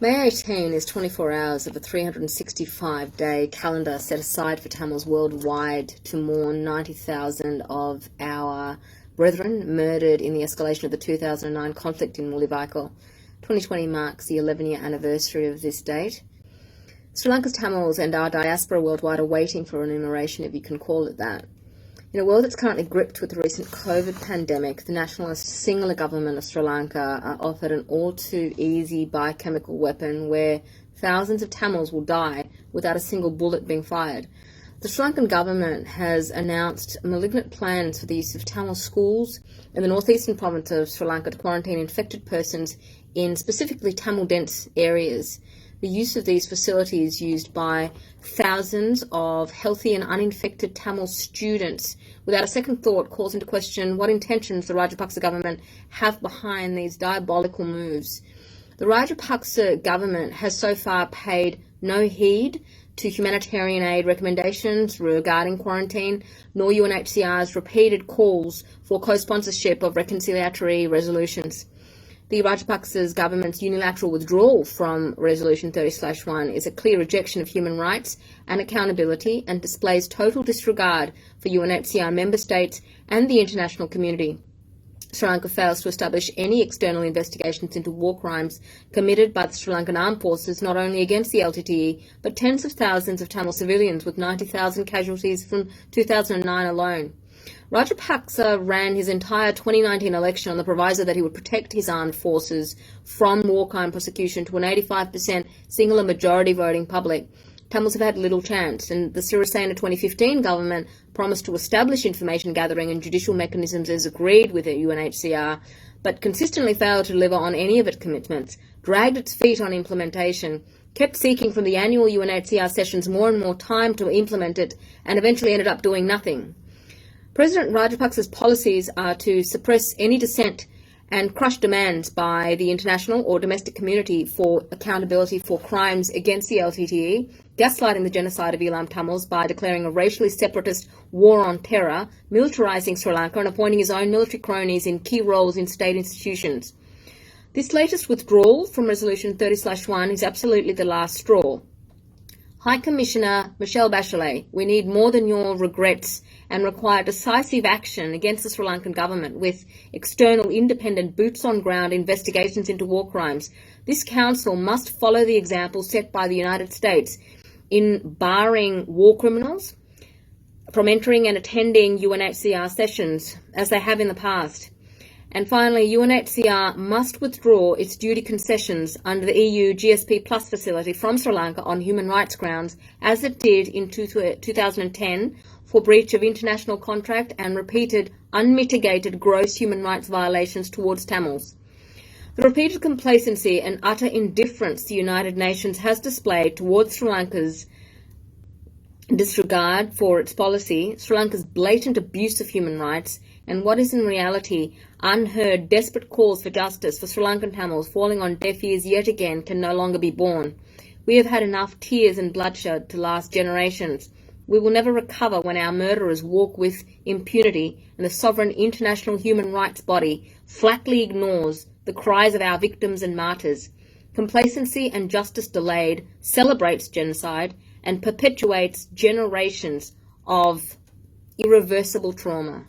May 18 is 24 hours of a 365-day calendar set aside for Tamils worldwide to mourn 90,000 of our brethren murdered in the escalation of the 2009 conflict in Mullivaikal. 2020 marks the 11-year anniversary of this date. Sri Lanka's Tamils and our diaspora worldwide are waiting for renummeration, if you can call it that. In a world that's currently gripped with the recent COVID pandemic, the nationalist Singhala government of Sri Lanka are offered an all-too-easy biochemical weapon where thousands of Tamils will die without a single bullet being fired. The Sri Lankan government has announced malignant plans for the use of Tamil schools in the northeastern province of Sri Lanka to quarantine infected persons in specifically Tamil-dense areas. The use of these facilities used by thousands of healthy and uninfected Tamil students without a second thought calls into question what intentions the Rajapaksa government have behind these diabolical moves. The Rajapaksa government has so far paid no heed to humanitarian aid recommendations regarding quarantine, nor UNHCRs' repeated calls for co-sponsorship of reconciliatory resolutions. The Rajapaksa's government's unilateral withdrawal from Resolution 30/1 is a clear rejection of human rights and accountability and displays total disregard for UNHCR member states and the international community. Sri Lanka fails to establish any external investigations into war crimes committed by the Sri Lankan armed forces not only against the LTTE, but tens of thousands of Tamil civilians, with 90,000 casualties from 2009 alone. Rajapaksa ran his entire 2019 election on the proviso that he would protect his armed forces from war crime prosecution to an 85% singular majority voting public. Tamils have had little chance, and the Sirisena 2015 government promised to establish information gathering and judicial mechanisms as agreed with the UNHCR, but consistently failed to deliver on any of its commitments, dragged its feet on implementation, kept seeking from the annual UNHCR sessions more and more time to implement it, and eventually ended up doing nothing. President Rajapaksa's policies are to suppress any dissent and crush demands by the international or domestic community for accountability for crimes against the LTTE, gaslighting the genocide of Elam Tamils by declaring a racially separatist war on terror, militarising Sri Lanka and appointing his own military cronies in key roles in state institutions. This latest withdrawal from Resolution 30/1 is absolutely the last straw. High Commissioner Michelle Bachelet, we need more than your regrets and require decisive action against the Sri Lankan government with external, independent, boots-on-ground investigations into war crimes. This council must follow the example set by the United States in barring war criminals from entering and attending UNHCR sessions, as they have in the past. And finally, UNHCR must withdraw its duty concessions under the EU GSP Plus facility from Sri Lanka on human rights grounds, as it did in 2010 for breach of international contract and repeated, unmitigated gross human rights violations towards Tamils. The repeated complacency and utter indifference the United Nations has displayed towards Sri Lanka's disregard for its policy, Sri Lanka's blatant abuse of human rights, and what is in reality unheard, desperate calls for justice for Sri Lankan Tamils falling on deaf ears yet again can no longer be borne. We have had enough tears and bloodshed to last generations. We will never recover when our murderers walk with impunity and the sovereign international human rights body flatly ignores the cries of our victims and martyrs. Complacency and justice delayed celebrates genocide and perpetuates generations of irreversible trauma.